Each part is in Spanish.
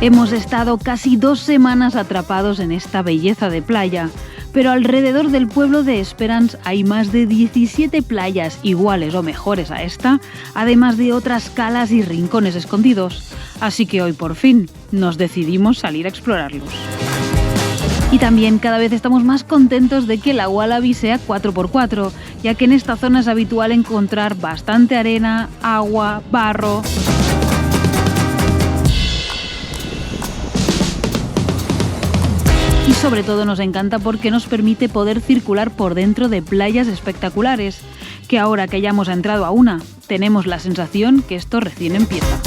Hemos estado casi 2 semanas atrapados en esta belleza de playa, pero alrededor del pueblo de Esperance hay más de 17 playas iguales o mejores a esta, además de otras calas y rincones escondidos. Así que hoy por fin nos decidimos salir a explorarlos. Y también cada vez estamos más contentos de que la Wallaby sea 4x4, ya que en esta zona es habitual encontrar bastante arena, agua, barro. Y sobre todo nos encanta porque nos permite poder circular por dentro de playas espectaculares, que ahora que ya hemos entrado a una, tenemos la sensación que esto recién empieza.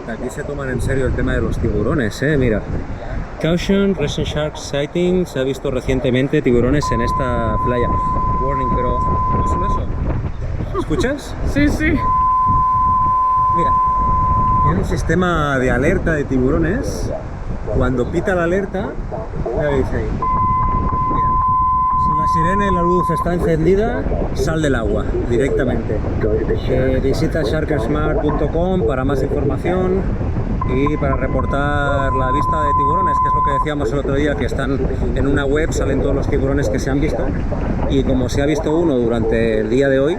Aquí se toman en serio el tema de los tiburones, mira. Caution, recent shark sighting. Se ha visto recientemente tiburones en esta playa. Warning, pero no solo eso. ¿Escuchas? Sí, sí. Mira, tiene un sistema de alerta de tiburones. Cuando pita la alerta, ya veis ahí. Mira, si la sirena y la luz está encendida, sal del agua directamente. Visita sharkersmart.com para más información y para reportar la vista de tiburones, que es lo que decíamos el otro día, que están en una web, salen todos los tiburones que se han visto, y como se ha visto uno durante el día de hoy,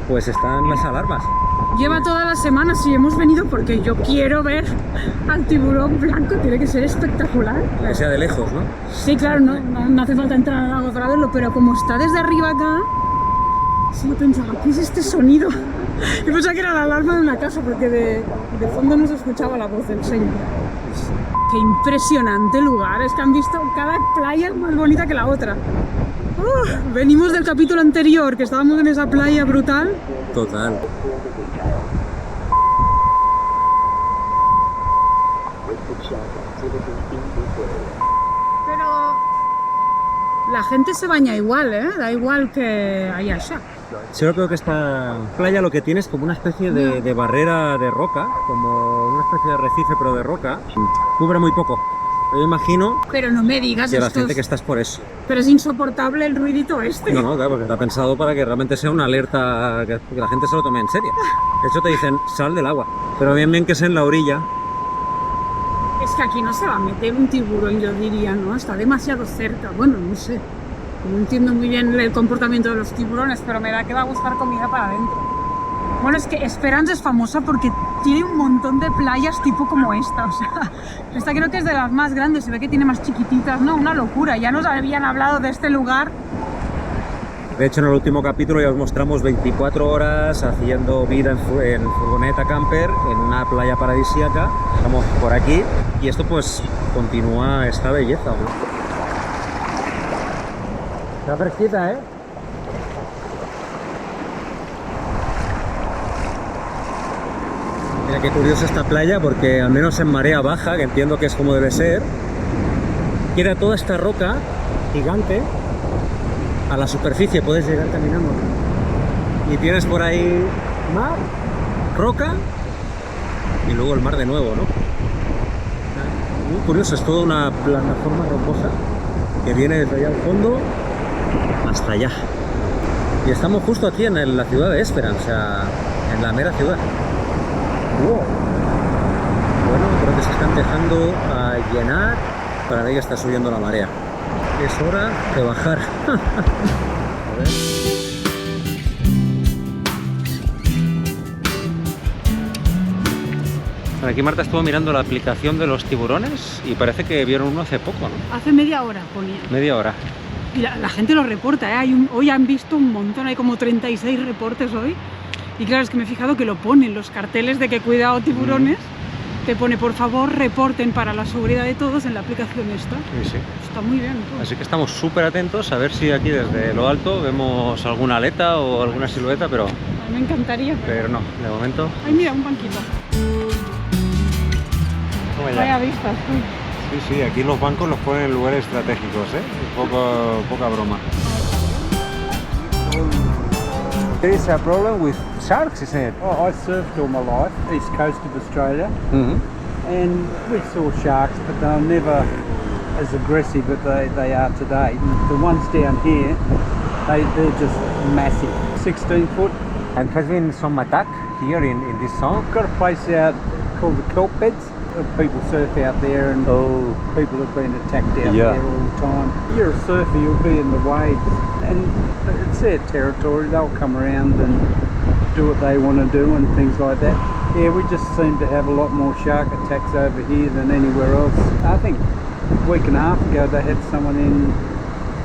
pues están las alarmas. Lleva todas las semanas y hemos venido porque yo quiero ver al tiburón blanco, tiene que ser espectacular. Que sea de lejos, ¿no? Sí, claro, no hace falta entrar al agua para verlo, pero como está desde arriba acá, sí pensaba, ¿qué es este sonido? Y pensaba que era la alarma de una casa, porque de fondo no se escuchaba la voz del señor. Qué impresionante lugar, es que han visto cada playa más bonita que la otra. Venimos del capítulo anterior, que estábamos en esa playa brutal. Total. Pero la gente se baña igual, da igual que haya allá. Yo creo que esta playa lo que tiene es como una especie de barrera de roca, como una especie de arrecife pero de roca. Cubre muy poco. Yo imagino. Pero no me digas que la esto. gente que está es por eso. Pero es insoportable el ruidito este. No, claro, porque está pensado para que realmente sea una alerta, que la gente se lo tome en serio. De hecho te dicen, sal del agua. Pero bien que es en la orilla. Es que aquí no se va a meter un tiburón, yo diría, ¿no? Está demasiado cerca. Bueno, no sé. No entiendo muy bien el comportamiento de los tiburones, pero me da que va a buscar comida para adentro. Bueno, es que Esperance es famosa porque tiene un montón de playas tipo como esta, o sea, esta creo que es de las más grandes, se ve que tiene más chiquititas, ¿no? Una locura, ya nos habían hablado de este lugar. De hecho, en el último capítulo ya os mostramos 24 horas haciendo vida en furgoneta camper en una playa paradisíaca. Estamos por aquí y esto pues continúa esta belleza, ¿no? Está fresquita, Mira qué curiosa esta playa, porque al menos en marea baja, que entiendo que es como debe ser, queda toda esta roca gigante a la superficie, puedes llegar caminando y tienes por ahí mar, roca y luego el mar de nuevo, ¿no? Muy curioso, es toda una plataforma rocosa que viene desde allá al fondo hasta allá. Y estamos justo aquí en la ciudad de Esperance, o sea, en la mera ciudad. Wow. Bueno, creo que se están dejando a llenar, para ver que está subiendo la marea. Es hora de bajar. A ver. Aquí Marta estuvo mirando la aplicación de los tiburones y parece que vieron uno hace poco, ¿no? Hace media hora ponía. Media hora. Y la gente lo reporta, hoy han visto un montón, hay como 36 reportes hoy. Y claro, es que me he fijado que lo ponen los carteles de que cuidado tiburones. te pone por favor reporten para la seguridad de todos en la aplicación esta. Sí. Está muy bien. Tú. Así que estamos súper atentos a ver si aquí desde lo alto vemos alguna aleta o alguna silueta, pero A mí me encantaría. no, de momento. Ay, mira, un banquito. Vaya vistas, tú. Sí, aquí los bancos los ponen en lugares estratégicos, poca broma. There is a problem with sharks, isn't it? Oh, I surfed all my life, east coast of Australia, and we saw sharks, but they were never as aggressive as they are today. The ones down here, they're just massive, 16 foot. And has been some attack here in this zone? Got a place out called the Kelp Beds. People surf out there, and people have been attacked out there all the time. You're a surfer, you'll be in the waves, and it's their territory. They'll come around and do what they want to do and things like that. Yeah, we just seem to have a lot more shark attacks over here than anywhere else. I think a week and a half ago they had someone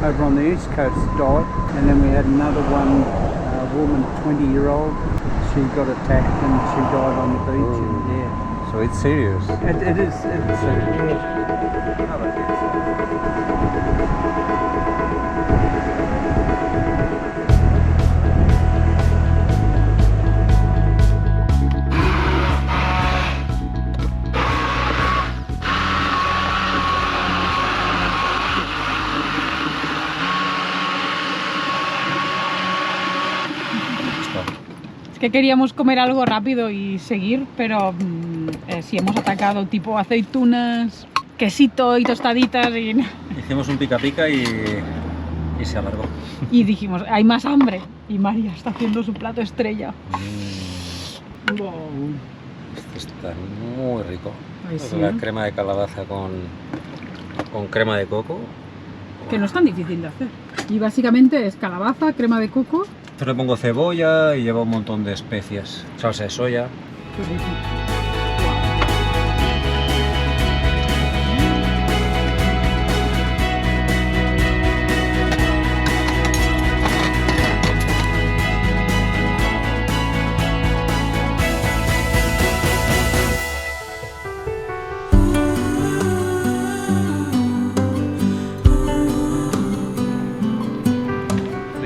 over on the east coast died, and then we had another one, a woman, 20-year-old. She got attacked and she died on the beach. And, yeah. So it's serious. It is. Es que queríamos comer algo rápido y seguir, pero si hemos atacado tipo aceitunas, quesito y tostaditas y... Hicimos un pica pica y se alargó. Y dijimos, hay más hambre. Y María está haciendo su plato estrella. Esto está muy rico. Ay, sí. La crema de calabaza con crema de coco. Que no es tan difícil de hacer. Y básicamente es calabaza, crema de coco. Entonces le pongo cebolla y lleva un montón de especias. Salsa de soya. Qué rico.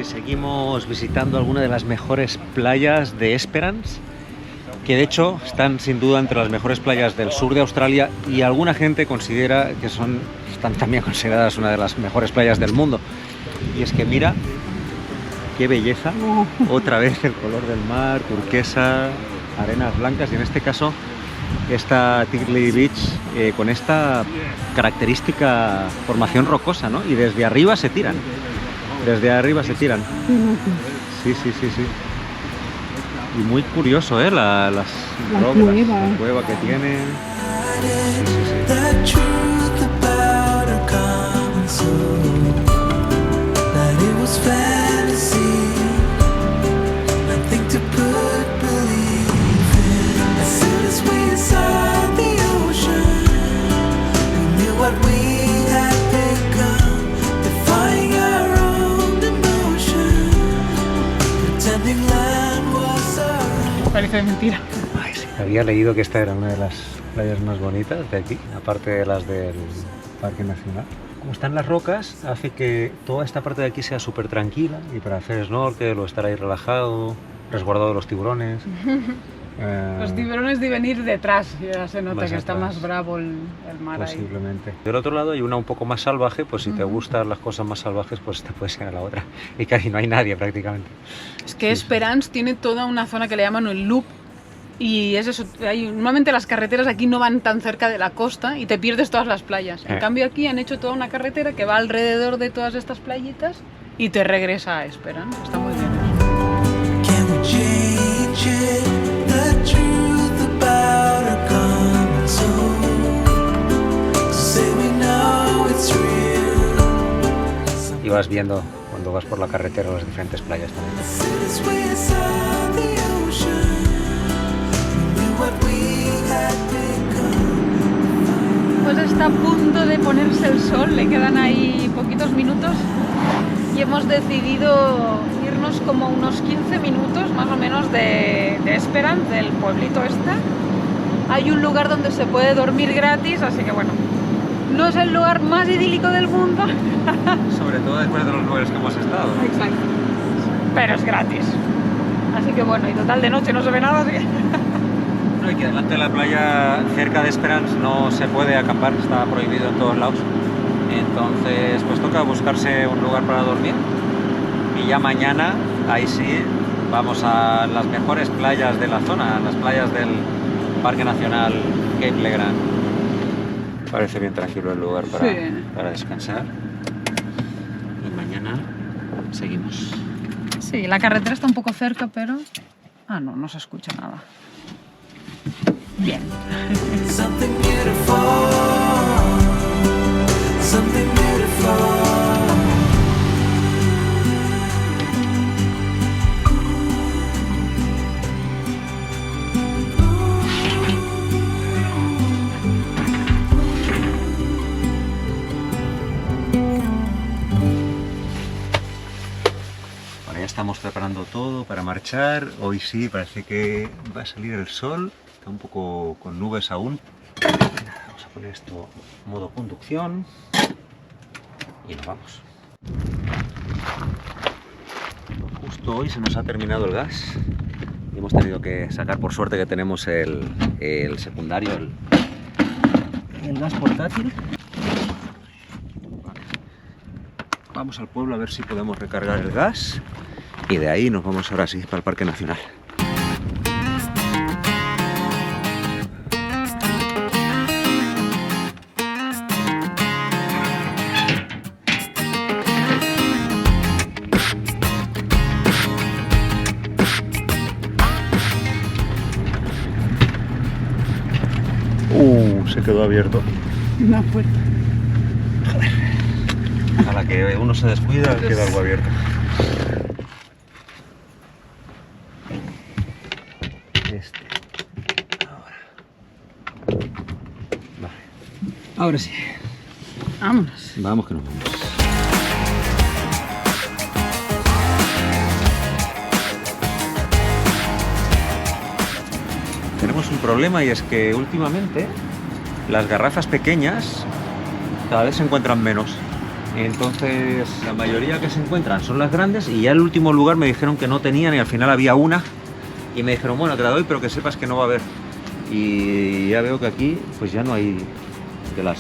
Seguimos visitando algunas de las mejores playas de Esperance, que de hecho están sin duda entre las mejores playas del sur de Australia, y alguna gente considera que están también consideradas una de las mejores playas del mundo. Y es que mira qué belleza, otra vez el color del mar, turquesa, arenas blancas, y en este caso esta Tigley Beach con esta característica formación rocosa, ¿no? Y desde arriba se tiran. Desde arriba se tiran. Sí. Y muy curioso, las rocas, la cueva que tienen. Parece de mentira. Ay, sí. Había leído que esta era una de las playas más bonitas de aquí, aparte de las del Parque Nacional. Como están las rocas, hace que toda esta parte de aquí sea súper tranquila, y para hacer snorkel o estar ahí relajado, resguardado de los tiburones. Los tiburones deben ir detrás, ya se nota más que está atrás. más bravo el mar Posiblemente. Del otro lado hay una un poco más salvaje, pues si te gustan las cosas más salvajes, pues te puedes ir a la otra. Y casi no hay nadie prácticamente. Es que Esperance tiene toda una zona que le llaman el loop, y es eso, normalmente las carreteras aquí no van tan cerca de la costa y te pierdes todas las playas. En cambio aquí han hecho toda una carretera que va alrededor de todas estas playitas y te regresa a Esperance. Está muy bien Y vas viendo cuando vas por la carretera las diferentes playas también. Pues está a punto de ponerse el sol, le quedan ahí poquitos minutos y hemos decidido irnos como unos 15 minutos más o menos de Esperance, del pueblito este, hay un lugar donde se puede dormir gratis, así que bueno, no es el lugar más idílico del mundo. Sobre todo después de los lugares que hemos estado. Exacto. Pero es gratis. Así que bueno, y total de noche no se ve nada, así que... No, y que delante de la playa, cerca de Esperance, no se puede acampar, está prohibido en todos lados. Entonces, pues toca buscarse un lugar para dormir. Y ya mañana, ahí sí, vamos a las mejores playas de la zona, las playas del Parque Nacional Cape Legrand. Parece bien tranquilo el lugar para descansar. Y mañana seguimos. Sí, la carretera está un poco cerca, pero... Ah, no se escucha nada. Bien. Something beautiful, something beautiful. Bueno, ya estamos preparando todo para marchar. Hoy sí, parece que va a salir el sol. Está un poco con nubes aún. Vamos a poner esto en modo conducción y nos vamos. Justo hoy se nos ha terminado el gas y hemos tenido que sacar, por suerte que tenemos el secundario, el gas portátil. Vamos al pueblo a ver si podemos recargar el gas y de ahí nos vamos ahora sí para el Parque Nacional. Se quedó abierto. Una puerta. A la que uno se descuida, queda algo abierto. Vale. Ahora sí. Vámonos. Vamos que nos vamos. Tenemos un problema y es que últimamente las garrafas pequeñas cada vez se encuentran menos. Entonces la mayoría que se encuentran son las grandes y ya el último lugar me dijeron que no tenían y al final había una y me dijeron, bueno, te la doy pero que sepas que no va a haber. Y ya veo que aquí pues ya no hay de las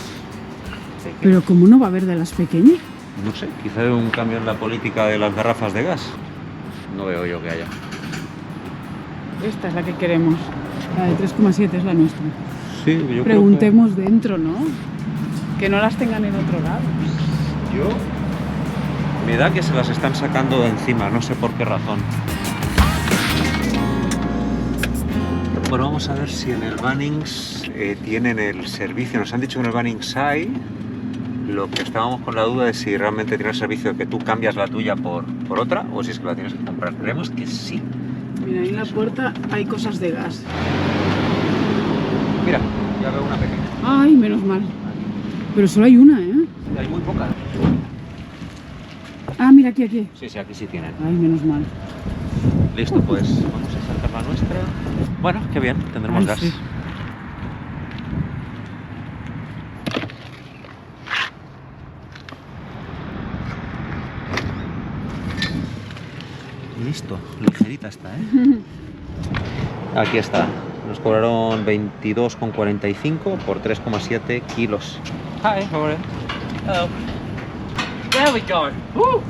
pequeñas. Pero ¿cómo no va a haber de las pequeñas? No sé, quizá hay un cambio en la política de las garrafas de gas. No veo yo que haya. Esta es la que queremos. La de 3,7 es la nuestra. Sí, yo Preguntemos dentro, ¿no? Que no las tengan en otro lado. creo que... me da que se las están sacando de encima, no sé por qué razón. Bueno, vamos a ver si en el Bunnings tienen el servicio. Nos han dicho que en el Bunnings hay. Lo que estábamos con la duda es si realmente tiene el servicio de que tú cambias la tuya por otra o si es que la tienes que comprar. Creemos que sí. Mira, ahí en la puerta hay cosas de gas. Mira, ya veo una pequeña. Ay, menos mal. Pero solo hay una, ¿eh? Hay muy pocas. Ah, mira, aquí. Sí, aquí sí tienen. Ay, menos mal. Listo, pues vamos a sacar la nuestra. Bueno, qué bien, tendremos gas. Sí. Listo, ligerita está, ¿eh? Aquí está. Nos cobraron 22,45 por 3,7 kilos. Hi, how are you? Hello. There we go. Woo.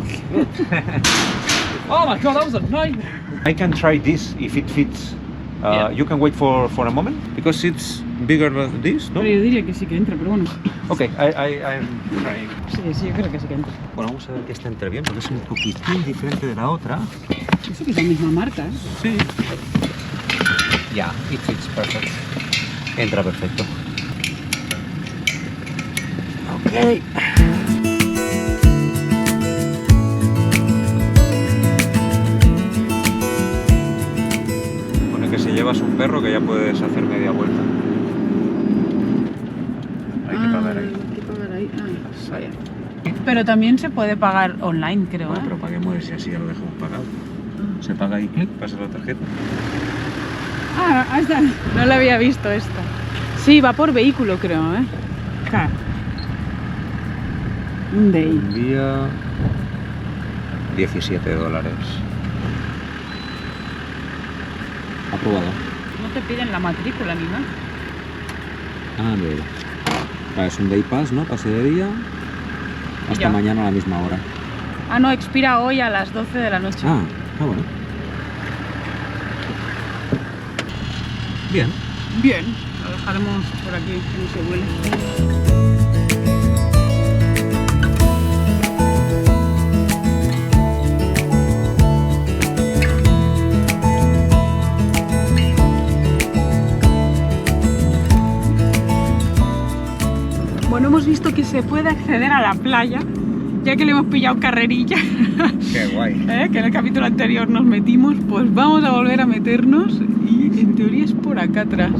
Oh my god, that was a nightmare. I can try this if it fits. Yeah. You can wait for a moment because it's bigger than this, ¿no? Pero yo diría que sí que entra, pero bueno. Okay, I'm trying. Sí, yo creo que sí que entra. Bueno, vamos a ver que esta entre bien porque es un poquitín diferente de la otra. Eso que es la misma marca, ¿eh? Sí. Ya, it fits perfect. Entra perfecto. Ok. Pone que si llevas un perro que ya puedes hacer media vuelta. Hay que pagar ahí. Hay que pagar ahí. Ay, vaya. Pero también se puede pagar online, creo, Bueno, ¿eh? pero paguemos y así ya lo dejamos pagado. Se paga ahí, clic, pasa la tarjeta. Ah, esta no la había visto esta. Sí, va por vehículo, creo, ¿eh? Claro. Un day. Un día... $17. Aprobado. No te piden la matrícula ni nada. Ah, mira. Vale, es un day pass, ¿no? Pase de día. Hasta Ya. mañana a la misma hora. Ah, no, expira hoy a las 12 de la noche. Ah, bueno. Bien. Bien, lo dejaremos por aquí, que no se huele. Bueno, hemos visto que se puede acceder a la playa, ya que le hemos pillado carrerilla. Qué guay. Que en el capítulo anterior nos metimos, pues vamos a volver a meternos y en teoría es por acá atrás.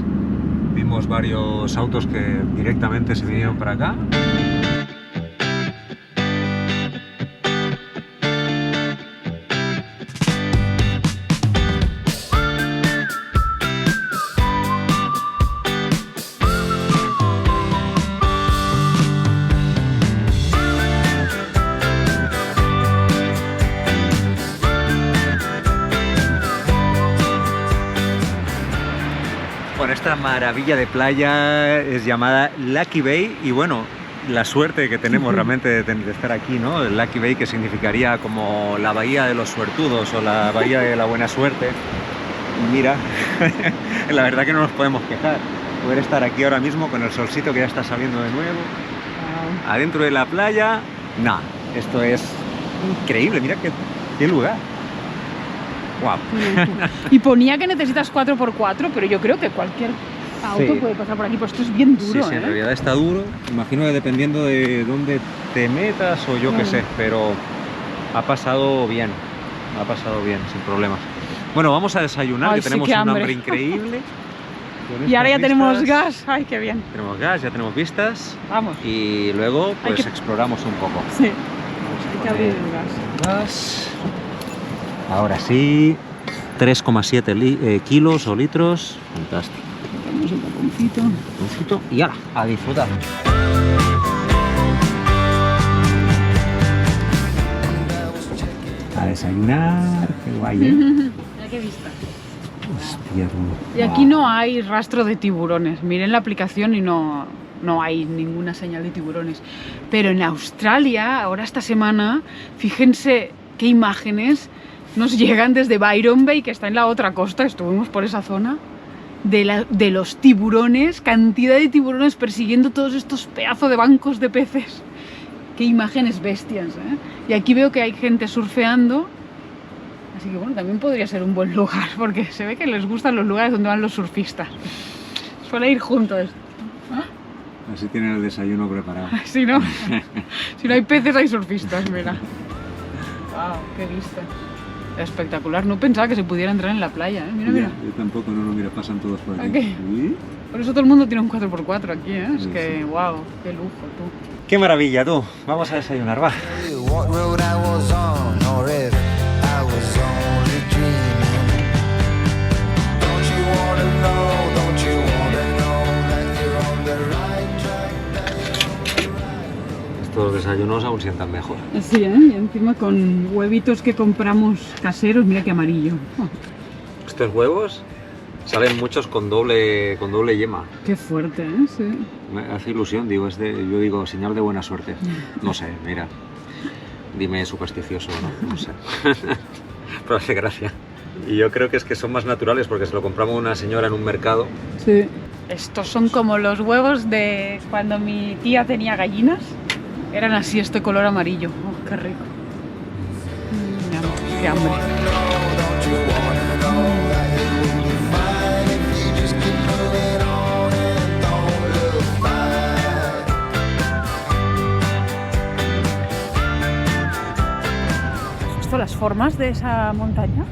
Vimos varios autos que directamente se vinieron para acá. Bueno, esta maravilla de playa es llamada Lucky Bay y bueno, la suerte que tenemos realmente de estar aquí, ¿no? El Lucky Bay, que significaría como la bahía de los suertudos o la bahía de la buena suerte. Mira, la verdad que no nos podemos quejar. Poder estar aquí ahora mismo con el solcito que ya está saliendo de nuevo, adentro de la playa, nada, esto es increíble, mira qué lugar. Wow. Y ponía que necesitas 4x4, pero yo creo que cualquier auto Sí. puede pasar por aquí, pues esto es bien duro, Sí, ¿eh? en realidad está duro. Imagino que dependiendo de dónde te metas o yo qué sé, pero ha pasado bien, sin problemas. Bueno, vamos a desayunar, Ay, que sí, tenemos qué un hambre. hambre increíble. Con Y ahora ya estas tenemos vistas, gas, ay, qué bien. Tenemos gas, ya tenemos vistas Vamos, y luego Hay pues que- exploramos un poco. sí, hay Vamos que a abrir poner el gas. gas. Ahora sí, 3,7 kilos o litros. Fantástico. Ponemos el taponcito. Taponcito y ahora, a disfrutar. A desayunar, qué guay, ¿eh? Mira qué vista. Hostia, tú. Y aquí no hay rastro de tiburones. Miren la aplicación y no hay ninguna señal de tiburones. Pero en Australia, ahora esta semana, fíjense qué imágenes nos llegan desde Byron Bay, que está en la otra costa, estuvimos por esa zona, de los tiburones, cantidad de tiburones persiguiendo todos estos pedazos de bancos de peces. Qué imágenes bestias, ¿eh? Y aquí veo que hay gente surfeando. Así que bueno, también podría ser un buen lugar, porque se ve que les gustan los lugares donde van los surfistas. Suele ir juntos. Así tienen el desayuno preparado. Si no hay peces, hay surfistas, mira. Wow, qué vista. Espectacular. No pensaba que se pudiera entrar en la playa, ¿eh? Mira, mira. Yo tampoco, no, mira, pasan todos por aquí. Ok. ¿Sí? Por eso todo el mundo tiene un 4x4 aquí, ¿eh? Es Sí, que, sí. wow, qué lujo, tú. Qué maravilla, tú. Vamos a desayunar, va. What road I was on, or if I was only dreaming. Don't you wanna know that you're on the right track? Estos desayunos aún sientan mejor. Así, ¿eh? Y encima con huevitos que compramos caseros, mira qué amarillo. Oh, Estos huevos salen muchos con doble yema. qué fuerte, ¿eh? Sí. Me hace ilusión, digo, yo digo, señal de buena suerte. No sé, mira. Dime supersticioso, ¿no? No sé. Pero hace gracia. Y yo creo que es que son más naturales porque se lo compramos a una señora en un mercado. Sí. Estos son como los huevos de cuando mi tía tenía gallinas. Eran así, este color amarillo. Oh, qué rico. Qué hambre. Don't you wanna know that it will be fine if you just keep moving on and don't look back? ¿Has visto las formas de esa montaña?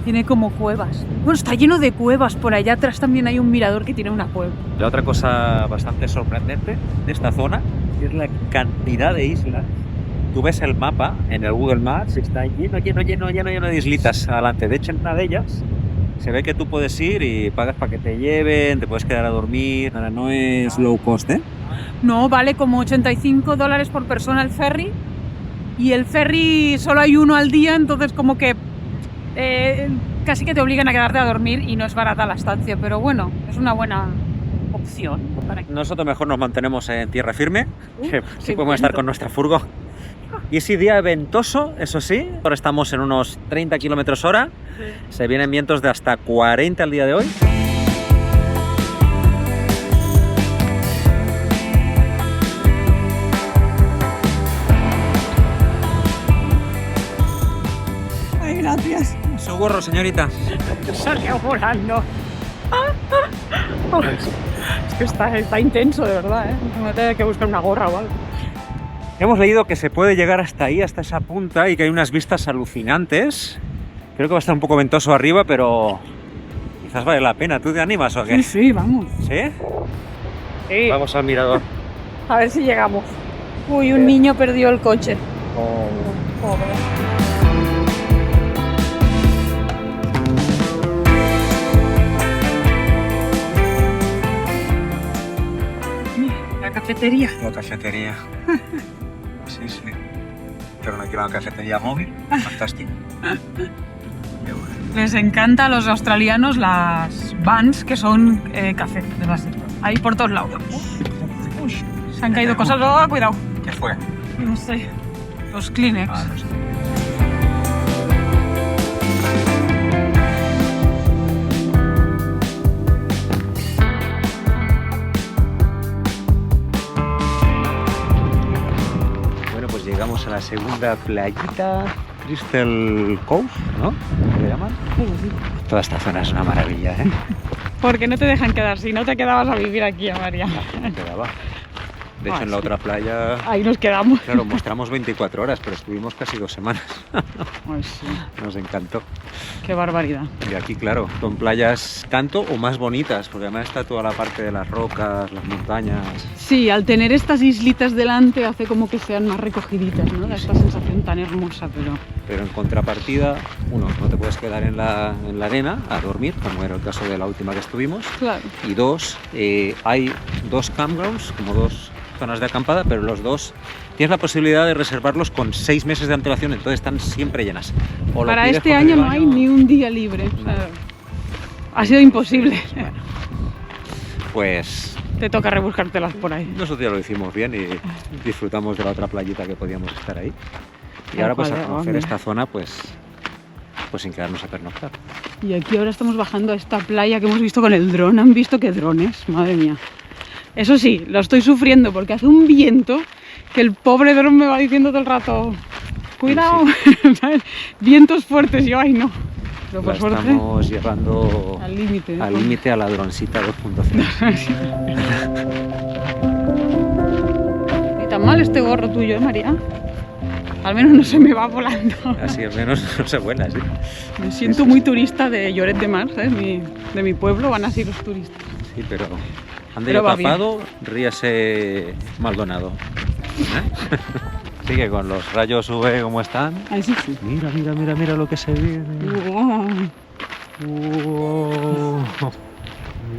Tiene como cuevas. Bueno, está lleno de cuevas. Por allá atrás también hay un mirador que tiene una cueva. La otra cosa bastante sorprendente de esta zona es la cantidad de islas. Tú ves el mapa en el Google Maps, está lleno de islitas adelante. De hecho, en una de ellas Se ve que tú puedes ir y pagas para que te lleven, te puedes quedar a dormir. Ahora no es low cost, ¿eh? No, vale como $85 por persona el ferry. Y el ferry solo hay uno al día, entonces como que casi que te obligan a quedarte a dormir y no es barata la estancia. Pero bueno, es una buena opción. Nosotros mejor nos mantenemos en tierra firme, que sí qué podemos estar viento. con nuestra furgo. Y ese día ventoso, eso sí, ahora estamos en unos 30 km/h, se vienen vientos de hasta 40 al día de hoy. Ay, gracias. Su gorro, señorita. Salió volando. Es que está intenso, de verdad, ¿eh? Me voy a tener que buscar una gorra o algo. Hemos leído que se puede llegar hasta ahí, hasta esa punta, y que hay unas vistas alucinantes. Creo que va a estar un poco ventoso arriba, pero quizás vale la pena. ¿Tú te animas o qué? Sí, sí, vamos. ¿Sí? Sí. Vamos al mirador. A ver si llegamos. Uy, un niño perdió el coche. Pobre. La cafetería. La cafetería. Sí, sí. Pero no quiero una cafetería móvil. Fantástico. Les encanta a los australianos las vans que son café de base. Ahí por todos lados. Uy, se han caído cosas. Oh, cuidado. ¿Qué fue? No sé. Los Kleenex. No sé. Bueno, pues llegamos a la segunda playita, Crystal Cove, ¿no? ¿Cómo le llaman? Toda esta zona es una maravilla, ¿eh? Porque no te dejan quedar, si no te quedabas a vivir aquí, María. Quedaba. De hecho, en la otra playa, Ahí nos quedamos. claro, mostramos 24 horas, pero estuvimos casi 2 semanas. Ay, sí. Nos encantó. Qué barbaridad. Y aquí, claro, son playas tanto o más bonitas, porque además está toda la parte de las rocas, las montañas. Sí, al tener estas islitas delante hace como que sean más recogiditas, ¿no? Da esta sensación tan hermosa, pero... Pero en contrapartida, uno, no te puedes quedar en la arena a dormir, como era el caso de la última que estuvimos. Claro. Y dos, hay 2 campgrounds, como 2 zonas de acampada, pero los 2 tienes la posibilidad de reservarlos con 6 meses de antelación, entonces están siempre llenas. O lo Para pides este con año el no hay ni un día libre. O sea, ha sido imposible. Pues Te toca rebuscártelas por ahí. nosotros ya lo hicimos bien y disfrutamos de la otra playita que podíamos estar ahí. Y Tal ahora pues cual, a conocer mira. esta zona pues sin quedarnos a pernoctar. Y aquí ahora estamos bajando a esta playa que hemos visto con el dron. ¿Han visto qué drones? Madre mía. Eso sí, lo estoy sufriendo porque hace un viento que el pobre dron me va diciendo todo el rato cuidado, ¿sabes? Vientos fuertes, yo ay no. Pero por La suerte, estamos llevando al límite. ¿no? al límite a la droncita 2.0. Ni tan mal este gorro tuyo, María. Al menos no se me va volando. Así al menos no se vuela, sí. Me siento muy turista de Lloret de Mar, ¿sabes? De mi pueblo van así los turistas. Sí, pero ande Pero yo va bien. tapado, ríase Maldonado. ¿Eh? Sí, que con los rayos UV como están. Ay, sí, sí. Mira, mira, mira, mira lo que se viene. Wow, Wow.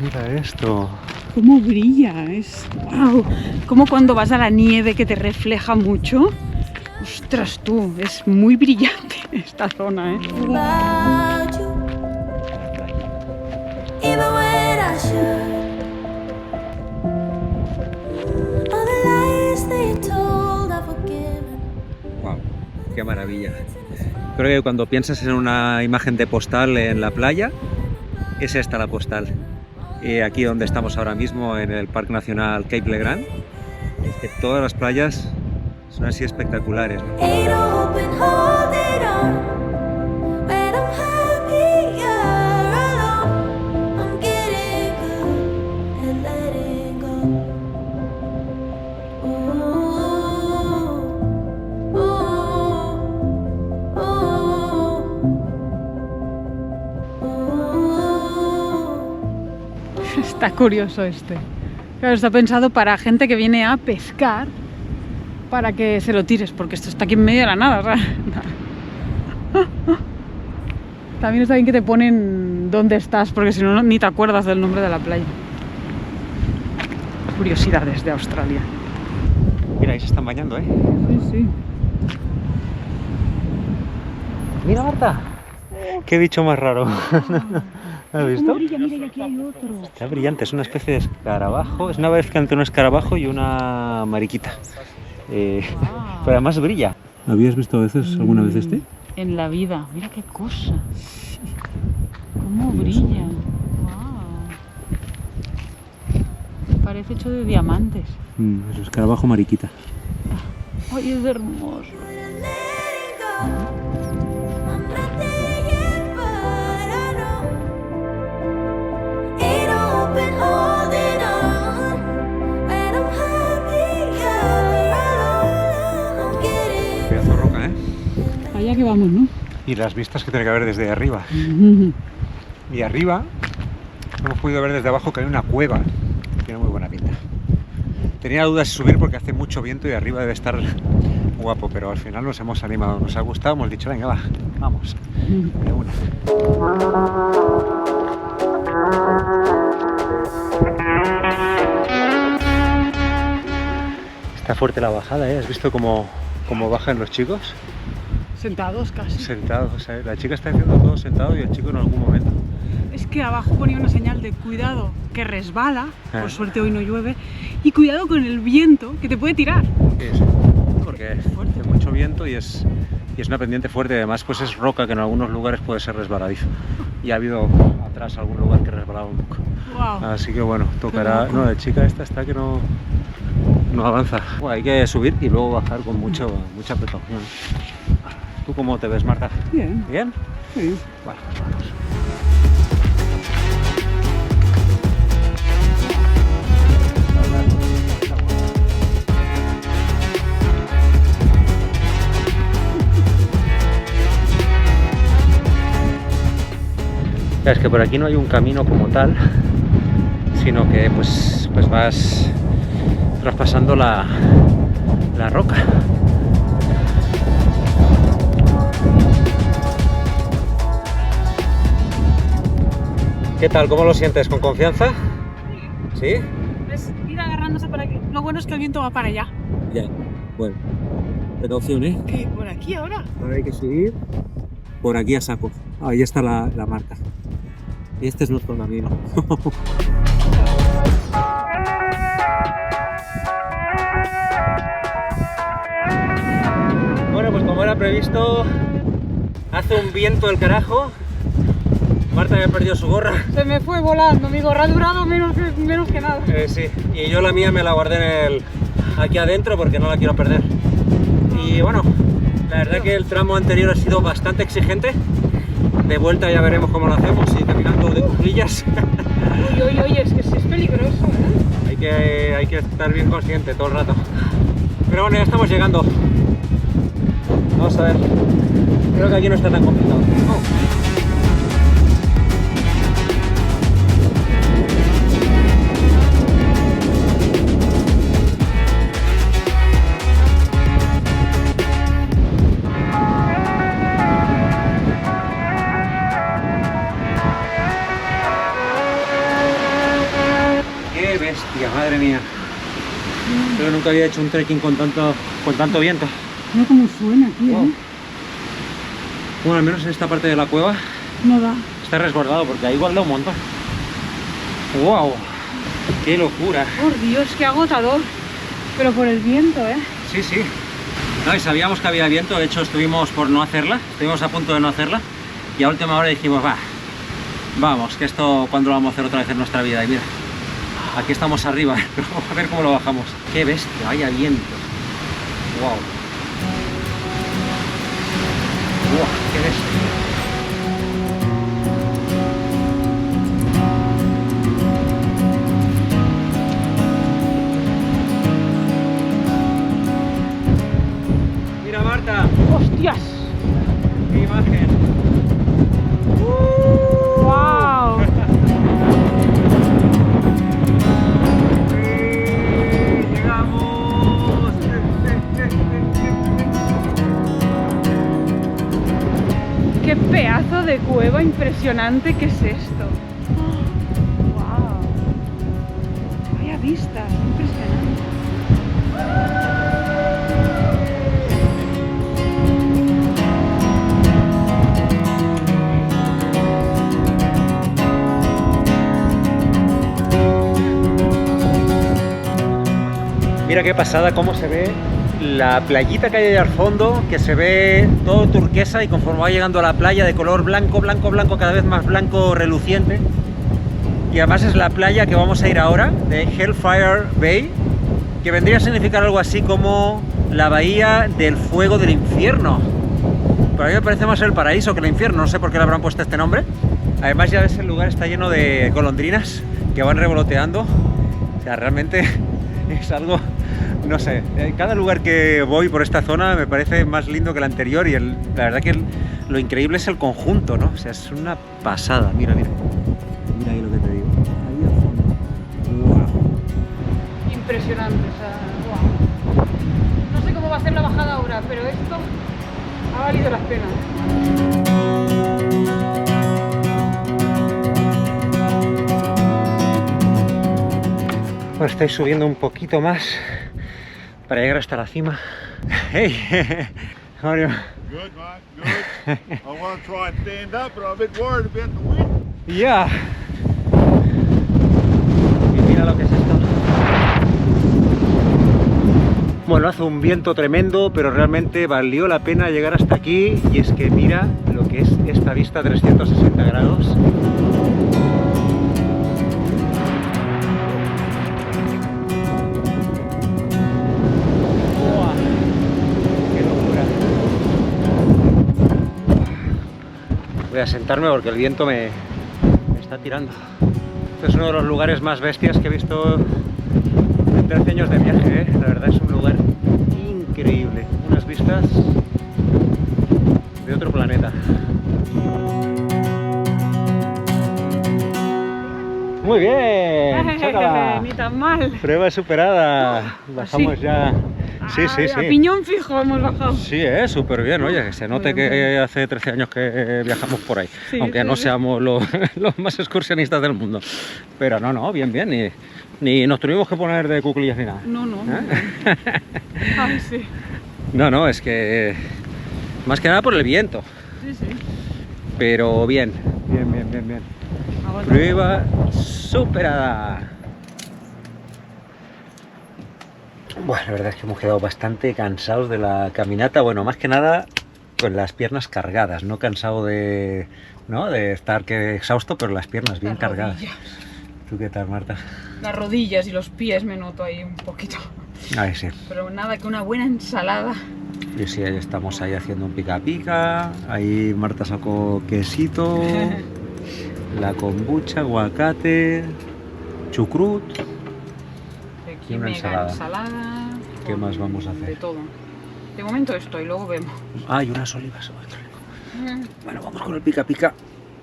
Mira esto. cómo brilla, es wow. Como cuando vas a la nieve que te refleja mucho. Ostras tú, es muy brillante esta zona, ¿eh? about you, even when I should. All the lies they told, I've forgiven. Wow, qué maravilla. Creo que cuando piensas en una imagen de postal en la playa, es esta la postal. Y aquí donde estamos ahora mismo, en el Parque Nacional Cape Legrand, es que todas las playas son así espectaculares. Ain't open, holding on. When I'm happier alone, I'm getting good and letting go. Ooh, ooh, ooh. Está curioso este. Claro, está pensado para gente que viene a pescar, para que se lo tires, porque esto está aquí en medio de la nada, ¿sabes? También está bien que te ponen dónde estás, porque si no, ni te acuerdas del nombre de la playa. Curiosidades de Australia. Mira, ahí se están bañando, ¿eh? Sí, sí. Mira, Marta. Qué bicho más raro. ¿Has visto? Mira, y aquí hay otro. Está brillante, es una especie de escarabajo. Es una mezcla entre un escarabajo y una mariquita. Pero además brilla. ¿Habías visto alguna vez este? En la vida. Mira qué cosa. Cómo brilla. Wow. Parece hecho de diamantes. Es un escarabajo mariquita. Ay, es hermoso. letting go. I'm not there yet, but I know ain't all been holding on. And I'm happier alone. I'm getting Pedazo de roca, ¿eh? Allá que vamos, ¿no? Y las vistas que tiene que haber desde arriba. Y arriba hemos podido ver desde abajo que hay una cueva. Tiene muy buena pinta. Tenía dudas de subir porque hace mucho viento y arriba debe estar guapo, pero al final nos hemos animado, nos ha gustado, hemos dicho, venga, va, vamos. De una. Está fuerte la bajada, ¿eh? ¿Has visto cómo bajan los chicos? Sentados casi. Sentados, ¿eh? La chica está haciendo todo sentado y el chico en algún momento. Es que abajo ponía una señal de cuidado que resbala, Ah. por suerte hoy no llueve, y cuidado con el viento que te puede tirar. Sí, sí. Porque hace mucho viento y es una pendiente fuerte. Además, pues es roca que en algunos lugares puede ser resbaladizo. Y ha habido atrás algún lugar que resbalaba un poco. Wow. Así que bueno, tocará. loco. No, la chica esta está que no avanza. Bueno, hay que subir y luego bajar con mucha precaución. ¿Tú cómo te ves, Marta? Bien. ¿Bien? Sí. Bueno, pues vamos. Es que por aquí no hay un camino como tal, sino que pues vas traspasando la roca. ¿Qué tal? ¿Cómo lo sientes? ¿Con confianza? ¿Sí? Es ir agarrándose para aquí. Lo bueno es que el viento va para allá. Ya, bueno. Precaución, ¿eh? ¿Qué? ¿Por aquí ahora? Ahora hay que subir por aquí a saco. Ahí está la marca. Y este es nuestro camino. Bueno, pues como era previsto, hace un viento del carajo. Marta había perdido su gorra. Se me fue volando. Mi gorra ha durado menos que nada. Sí, y yo la mía me la guardé aquí adentro porque no la quiero perder. Y bueno, la verdad que el tramo anterior ha sido bastante exigente. De vuelta ya veremos cómo lo hacemos y caminando de cuclillas. Oye, es que sí es peligroso, ¿eh? Hay que estar bien consciente todo el rato. Pero bueno, ya estamos llegando. Vamos a ver. Creo que aquí no está tan complicado. ¡Qué bestia, madre mía! Creo que nunca había hecho un trekking con tanto viento. No como suena aquí, Wow. ¿eh? Bueno, al menos en esta parte de la cueva No da. está resguardado porque ahí igual da un montón. ¡Wow! ¡Qué locura! Por Dios, qué agotador. Pero por el viento, ¿eh? Sí, sí. No, y sabíamos que había viento, de hecho estuvimos por no hacerla, estuvimos a punto de no hacerla y a última hora dijimos, vamos, que esto cuando lo vamos a hacer otra vez en nuestra vida. Y mira, aquí estamos arriba, pero vamos a ver cómo lo bajamos. ¡Qué bestia! ¡Vaya viento! ¡Wow! ¡Wow! ¡Qué bestia! Mira, Marta, ¡Hostias! qué imagen. ¡Wow! ¡Llegamos! ¡Qué pedazo de de cueva impresionante. ¿Qué es esto? ¡Wow! Vaya vistas, impresionante. Mira qué pasada, cómo se ve la playita que hay allá al fondo, que se ve todo turquesa y conforme va llegando a la playa de color blanco, blanco, blanco, cada vez más blanco reluciente. Y además es la playa que vamos a ir ahora, de Hellfire Bay, que vendría a significar algo así como la bahía del fuego del infierno. Pero a mí me parece más el paraíso que el infierno, no sé por qué le habrán puesto este nombre. Además ya ves, el lugar está lleno de golondrinas que van revoloteando. O sea, realmente es algo, no sé, cada lugar que voy por esta zona me parece más lindo que el anterior y la verdad que lo increíble es el conjunto, ¿no? O sea, es una pasada, mira, mira. Mira ahí lo que te digo. Ahí al fondo. Wow. Impresionante, o sea, wow. No sé cómo va a ser la bajada ahora, pero esto ha valido la pena. Bueno, estoy subiendo un poquito más para llegar hasta la cima. Hey, how are you? Good, Mike, good. I want to try and stand up, but I'm a bit worried about the wind. Yeah. Y mira lo que es esto. Bueno, hace un viento tremendo, pero realmente valió la pena llegar hasta aquí. Y es que mira lo que es esta vista 360 grados. Voy a sentarme porque el viento me está tirando. Este es uno de los lugares más bestias que he visto en 13 años de viaje, ¿eh? La verdad es un lugar increíble. Unas vistas de otro planeta. Muy bien, chócala. Ni tan mal. Prueba superada. Bajamos sí. ya. Sí, sí, A sí. piñón fijo hemos bajado. Sí, súper bien, oye, que se note que hace 13 años que viajamos por ahí, Sí, aunque sí, no sí. seamos los más excursionistas del mundo. Pero no, bien, bien, ni nos tuvimos que poner de cuclillas ni nada. No, no. ¿Eh? Ay, sí. No, es que más que nada por el viento, Sí, sí. pero bien. Aguanta. Prueba superada. Bueno, la verdad es que hemos quedado bastante cansados de la caminata, bueno, más que nada con las piernas cargadas, no cansado de estar exhausto, pero las piernas bien Las cargadas. rodillas. ¿Tú qué tal, Marta? Las rodillas y los pies me noto ahí un poquito. Ay, sí. Pero nada, que una buena ensalada. Y sí, ahí estamos ahí haciendo un pica pica, ahí Marta sacó quesito, la kombucha, aguacate, chucrut. Aquí Y una mega ensalada. ¿Qué con más vamos a De hacer? todo. De momento esto y luego vemos. Ah, y unas olivas. Oh, qué rico. Bueno, vamos con el pica pica,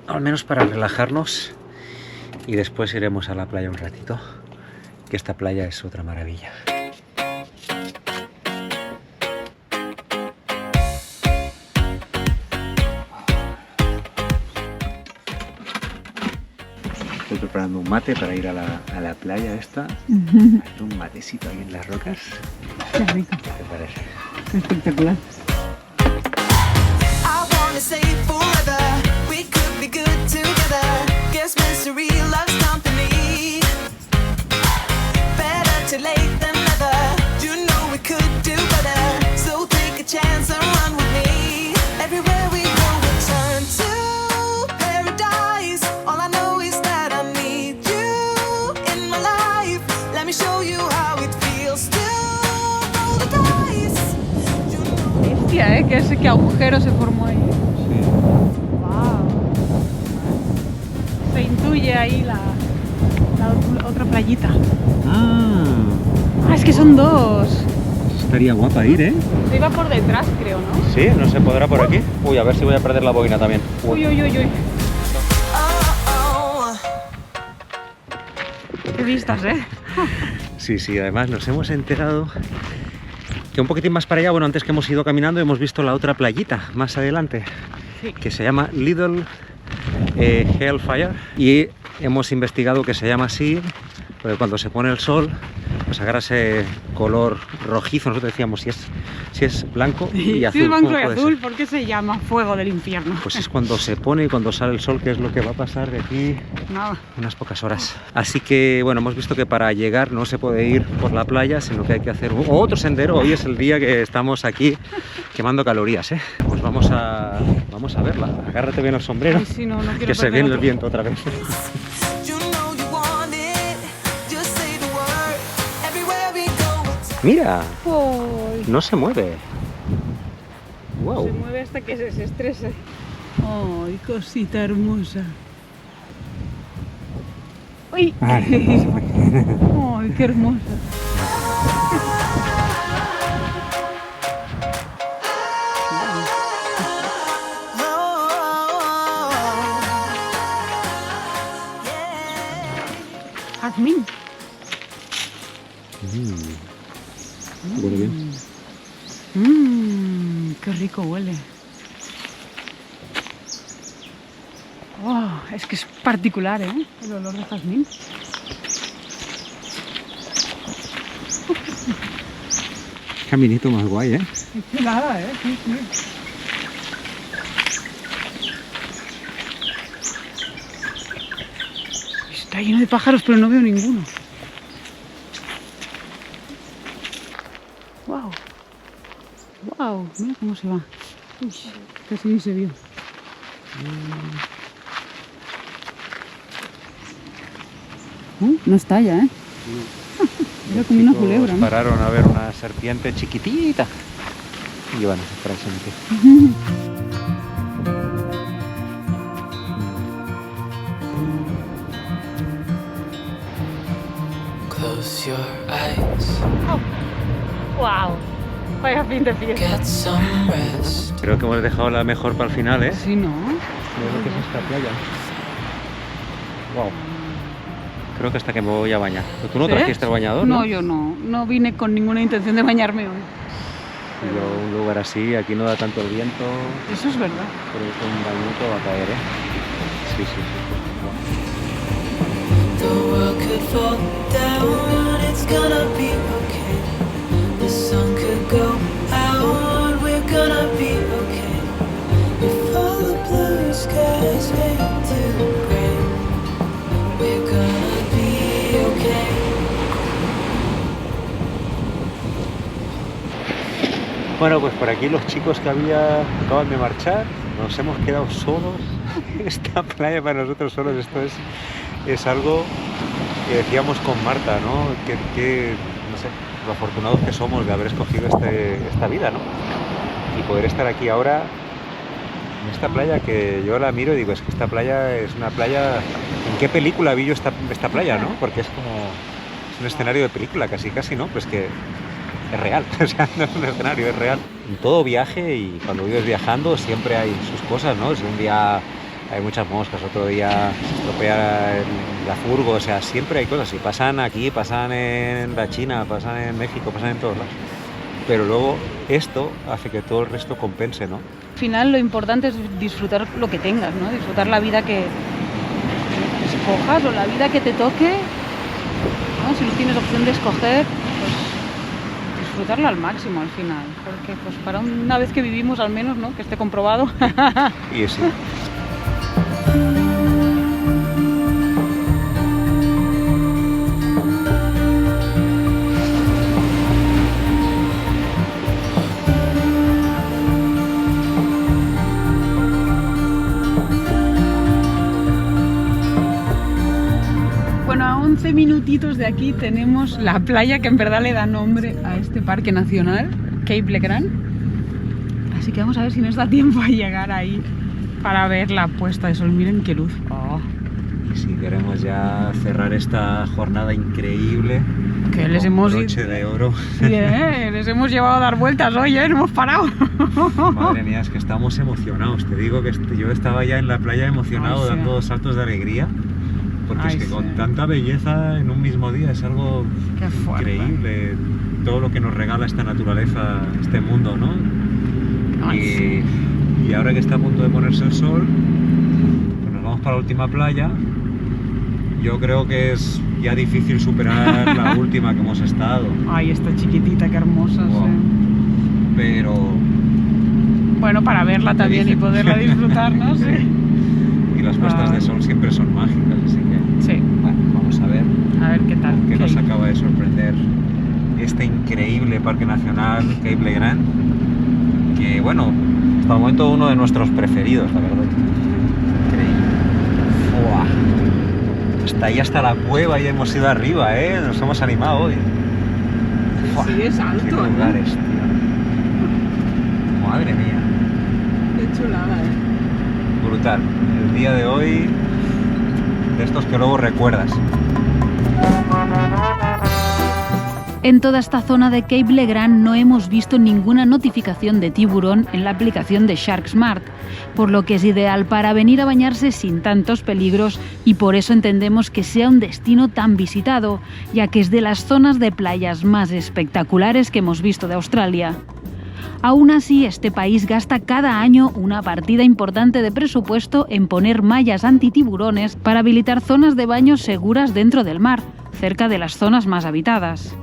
al menos para relajarnos y después iremos a la playa un ratito, que esta playa es otra maravilla. Estoy preparando un mate para ir a la playa esta. Hacer un matecito ahí en las rocas. Qué rico. ¿Qué te parece? Espectacular. I wanna say forever, we could be good together. Guess mystery loves company. Better too late than never. You know we could do better. So take a chance and run with me. Everywhere we go, we turn to paradise. All I know is that I need you in my life. Let me show you how it feels to roll the dice. You know. Bestia, qué agujero se formó ahí. Sí. Wow. Se intuye ahí la otra playita. Ah, es que son dos. Estaría guapa ir, ¿eh? Se iba por detrás, creo, ¿no? Sí, no se podrá por aquí. Uy, a ver si voy a perder la boina también. Uy, uy, uy, uy. Oh, oh. Qué vistas, ¿eh? Sí, además nos hemos enterado que un poquitín más para allá, bueno, antes que hemos ido caminando hemos visto la otra playita más adelante. Sí. que se llama Little Hellfire, y hemos investigado que se llama así porque cuando se pone el sol pues agarra ese color rojizo. Nosotros decíamos si es blanco y azul. Sí, blanco ¿cómo y puede azul, ser? ¿por qué se llama fuego del infierno? Pues es cuando se pone y cuando sale el sol, que es lo que va a pasar de aquí Nada. unas pocas horas. Así que bueno, hemos visto que para llegar no se puede ir por la playa, sino que hay que hacer otro sendero. Hoy es el día que estamos aquí quemando calorías, ¿eh? Pues vamos a verla. Agárrate bien el sombrero, Ay, sí, no quiero que se perder viene el otro. viento otra vez. You know you want it. Just say the word. Everywhere we go, it's Mira, Ay, no se mueve. Wow. se mueve hasta que se estrese. Ay, cosita hermosa. ¡Uy! Ay, qué hermosa. Jazmín. Huele bien. Qué rico huele. Oh, es que es particular, ¿eh? El olor de jazmín. Caminito más guay, ¿eh? Qué chulada, ¿eh? Sí, sí. Está lleno de pájaros, pero no veo ninguno. Wow. Wow, mira cómo se va. Uy, casi ni se vio. No está ya, ¿eh? Era como una culebra, ¿no? Pararon a ver una serpiente chiquitita y van a hacer presente. Close your eyes, Wow. Vaya fin de fiesta. get some rest. Creo que hemos dejado la mejor para el final, ¿eh? Sí, ¿no? Mira lo que es esta playa. Wow. Creo que hasta que me voy a bañar. ¿Tú no ¿Sí? trajiste el bañador, no? No, yo no. No vine con ninguna intención de bañarme hoy. Yo, un lugar así, aquí no da tanto el viento, Eso es verdad. pero un bañito va a caer, ¿eh? Sí, sí, sí. The world could fall down, it's gonna be okay. The sun could go out, we're gonna be okay. If all the blue skies fade to gray, we're gonna be okay. Bueno, pues por aquí los chicos que acaban de marchar, nos hemos quedado solos. Esta playa para nosotros solos, esto es algo que decíamos con Marta, ¿no? Que no sé, lo afortunados que somos de haber escogido esta vida, ¿no? Y poder estar aquí ahora en esta playa, que yo la miro y digo, es que esta playa es una playa... ¿En qué película vi yo esta playa, no? Porque es un escenario de película, casi, ¿no? Pues que es real, o sea, no es un escenario, es real. En todo viaje, y cuando vives viajando siempre hay sus cosas, ¿no? Si un día hay muchas moscas, otro día estropea la furgo, o sea, siempre hay cosas. Y pasan aquí, pasan en la China, pasan en México, pasan en todos lados. Pero luego esto hace que todo el resto compense, ¿no? Al final lo importante es disfrutar lo que tengas, ¿no? Disfrutar la vida que escojas o la vida que te toque, ¿no? Si no tienes opción de escoger, pues disfrutarla al máximo al final. Porque pues para una vez que vivimos al menos, ¿no? Que esté comprobado. Y sí. Bueno, a 11 minutitos de aquí tenemos la playa que en verdad le da nombre a este parque nacional, Cape Le Grand. Así que vamos a ver si nos da tiempo a llegar ahí para ver la puesta de sol. Miren qué luz. Oh, Y si queremos ya cerrar esta jornada increíble, que les con hemos broche de oro. Sí, les hemos llevado a dar vueltas hoy, no hemos parado. Madre mía, es que estamos emocionados. Te digo que yo estaba ya en la playa emocionado, Ay, sí. dando saltos de alegría. Porque Ay, es que sí. con tanta belleza en un mismo día es algo Qué fuerte. increíble. Todo lo que nos regala esta naturaleza, este mundo, ¿no? Ay, Y sí. Y ahora que está a punto de ponerse el sol, pues nos vamos para la última playa. Yo creo que es ya difícil superar la última que hemos estado. Ay, esta chiquitita, qué hermosa. Wow. Sí. Pero Bueno, para verla también y poderla disfrutar, ¿no? Sí. y las puestas de sol siempre son mágicas, así que Sí. bueno, vamos a ver Qué tal. qué nos Ok. acaba de sorprender este increíble Parque Nacional Cape Le Grand, que bueno, hasta el momento uno de nuestros preferidos, la verdad. Increíble. ¡Fua! Hasta ahí, hasta la cueva, y hemos ido arriba, nos hemos animado hoy. ¡Fua! Sí, es ¡Qué alto, ¿no? lugares, tío! Madre mía. Qué chulada, Brutal. El día de hoy, de estos que luego recuerdas. En toda esta zona de Cape Le Grand no hemos visto ninguna notificación de tiburón en la aplicación de SharkSmart, por lo que es ideal para venir a bañarse sin tantos peligros, y por eso entendemos que sea un destino tan visitado, ya que es de las zonas de playas más espectaculares que hemos visto de Australia. Aún así, este país gasta cada año una partida importante de presupuesto en poner mallas antitiburones para habilitar zonas de baño seguras dentro del mar, cerca de las zonas más habitadas.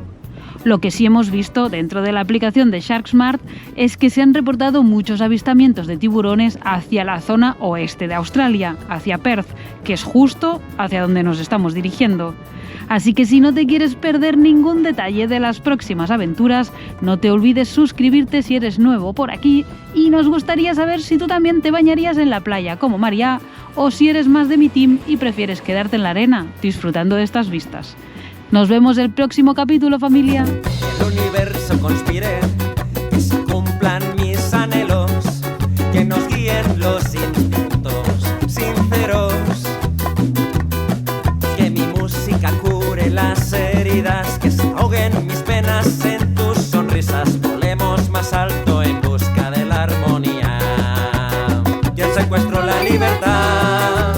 Lo que sí hemos visto dentro de la aplicación de SharkSmart es que se han reportado muchos avistamientos de tiburones hacia la zona oeste de Australia, hacia Perth, que es justo hacia donde nos estamos dirigiendo. Así que si no te quieres perder ningún detalle de las próximas aventuras, no te olvides suscribirte si eres nuevo por aquí, y nos gustaría saber si tú también te bañarías en la playa como María, o si eres más de mi team y prefieres quedarte en la arena disfrutando de estas vistas. Nos vemos el próximo capítulo, familia. El universo conspire, que se cumplan mis anhelos, que nos guíen los instintos sinceros, que mi música cure las heridas, que se ahoguen mis penas en tus sonrisas, volemos más alto en busca de la armonía. ¿Quién secuestró la libertad?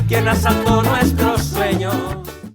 ¿Quién asaltó nuestros sueños?